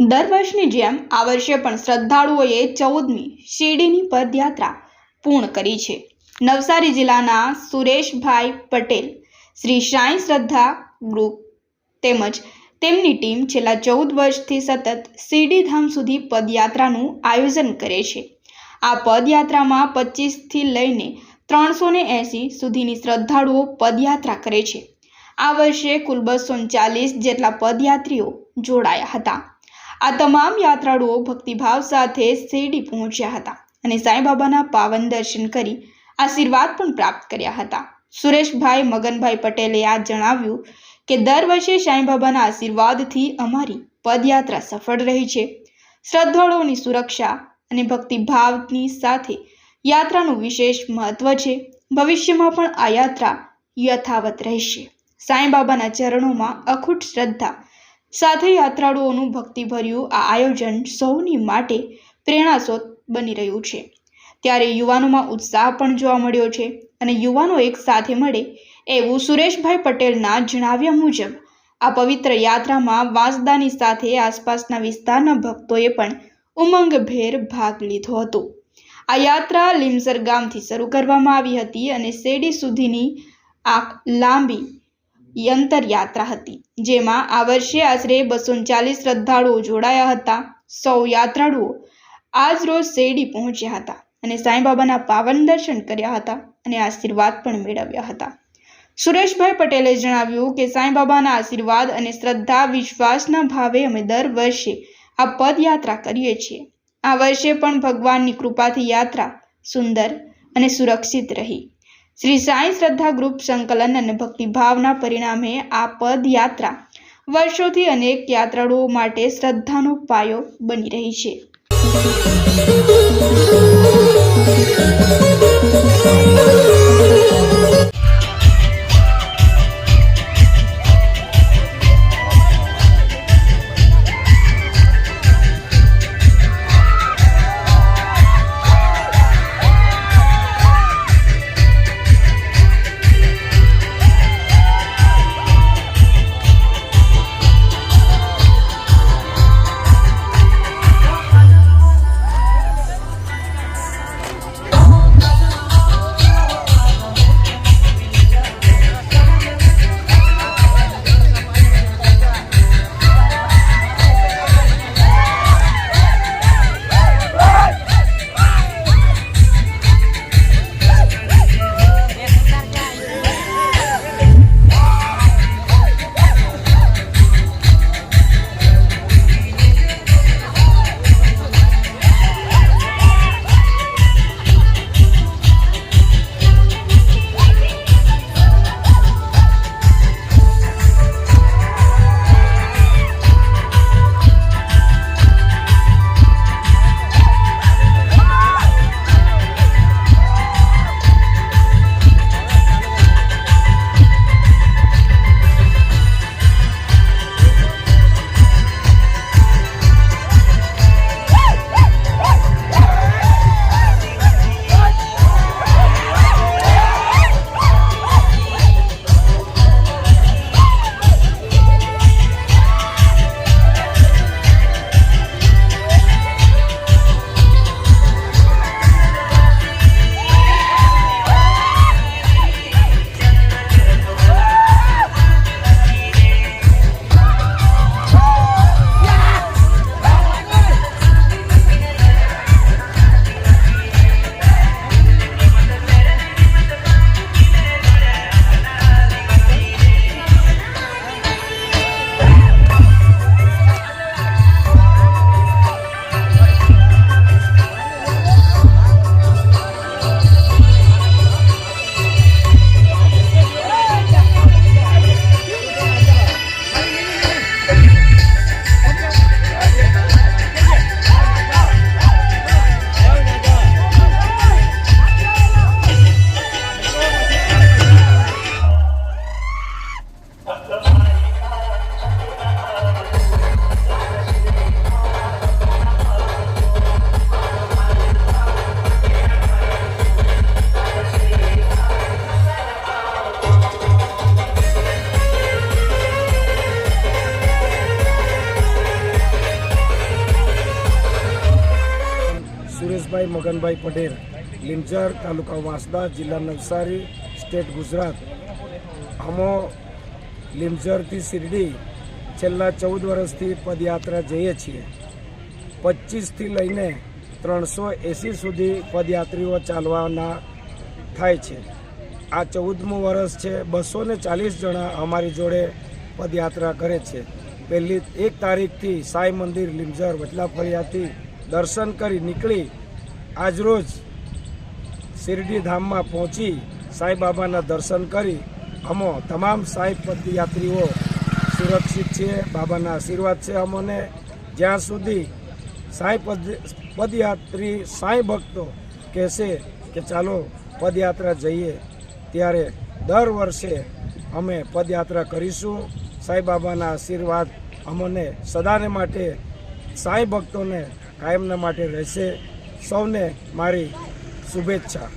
દર વર્ષની જેમ આ વર્ષે પણ શ્રદ્ધાળુઓએ 14મી શિરડીની પદયાત્રા પૂર્ણ કરી છે। નવસારી જિલ્લાના સુરેશભાઈ પટેલ શ્રી સાંઈ શ્રદ્ધા ગ્રુપ તેમજ તેમની ટીમ છેલ્લા 14 વર્ષથી સતત શિરડીધામ સુધી પદયાત્રાનું આયોજન કરે છે। આ પદયાત્રામાં 25થી લઈને 380 સુધીની શ્રદ્ધાળુઓ પદયાત્રા કરે છે। આ વર્ષે કુલ 240 જેટલા પદયાત્રીઓ જોડાયા હતા। આ તમામ યાત્રાળુઓ ભક્તિભાવ સાથે શિરડી પહોંચ્યા હતા અને સાંઈબાબાના પાવન દર્શન કરી આશીર્વાદ પણ પ્રાપ્ત કર્યા હતા। સુરેશભાઈ મગનભાઈ પટેલે આ જણાવ્યું કે દર વર્ષે સાંઈબાબાના આશીર્વાદથી અમારી પદયાત્રા સફળ રહી છે। શ્રદ્ધાળુઓની સુરક્ષા અને ભક્તિભાવની સાથે યાત્રાનું વિશેષ મહત્વ છે। ભવિષ્યમાં પણ આ યાત્રા યથાવત રહેશે। સાંઈબાબાના ચરણોમાં અખૂટ શ્રદ્ધા સાથે યાત્રાળુઓનું ભક્તિભર્યું આ આયોજન સૌની માટે પ્રેરણાસ્ત્રોત બની રહ્યું છે। ત્યારે યુવાનોમાં ઉત્સાહ પણ જોવા મળ્યો છે અને યુવાનો એક સાથે મળે એવું સુરેશભાઈ પટેલના જણાવ્યા મુજબ આ પવિત્ર યાત્રામાં વાંસદાની સાથે આસપાસના વિસ્તારના ભક્તોએ પણ ઉમંગભેર ભાગ લીધો હતો। આ યાત્રા લીમસર ગામથી શરૂ કરવામાં આવી હતી અને શિરડી સુધીની આ લાંબી યાત્રા હતી, જેમાં આ વર્ષે આશરે 240 શ્રદ્ધાળુઓ જોડાયા હતા। સૌ યાત્રાળુઓ આજ રોજ શિરડી પહોંચ્યા હતા અને સાંઈબાબાના પાવન દર્શન કર્યા હતા અને આશીર્વાદ પણ મેળવ્યા હતા। સુરેશભાઈ પટેલે જણાવ્યું કે સાંઈબાબાના આશીર્વાદ અને શ્રદ્ધા વિશ્વાસના ભાવે અમે દર વર્ષે આ પદયાત્રા કરીએ છીએ। આ વર્ષે પણ ભગવાનની કૃપાથી યાત્રા સુંદર અને સુરક્ષિત રહી। શ્રી સાંઈ શ્રદ્ધા ગ્રુપ સંકલન અને ભક્તિભાવના પરિણામે આ પદયાત્રા વર્ષોથી અનેક યાત્રાળુઓ માટે શ્રદ્ધાનો પાયો બની રહી છે। સુરેશભાઈ મગનભાઈ પટેલ, લીમઝર, તાલુકા વાંસદા, જિલ્લા નવસારી, સ્ટેટ ગુજરાત. અમો લીમઝરથી શિરડી છેલ્લા 14 વર્ષથી પદયાત્રા જઈએ છીએ. 25થી લઈને 380 સુધી પદયાત્રીઓ ચાલવાના થાય છે. આ 14મું વર્ષ છે. 240 જણા અમારી જોડે પદયાત્રા કરે છે. પહેલી 1 તારીખથી સાંઈ મંદિર લીમઝર વટલા ફળિયાથી દર્શન કરી નીકળી આજરોજ શિરડી ધામમાં પહોંચી સાંઈબાબાના દર્શન કરી અમો તમામ સાંઈ પદયાત્રીઓ સુરક્ષિત છીએ. બાબાના આશીર્વાદ છે અમોને. જ્યાં સુધી પદયાત્રી સાંઈ ભક્તો કહેશે કે ચાલો પદયાત્રા જઈએ, ત્યારે દર વર્ષે અમે પદયાત્રા કરીશું. સાંઈબાબાના આશીર્વાદ અમને સદાને માટે, સાંઈ ભક્તોને કાયમના માટે રહેશે. સૌને મારી શુભેચ્છા.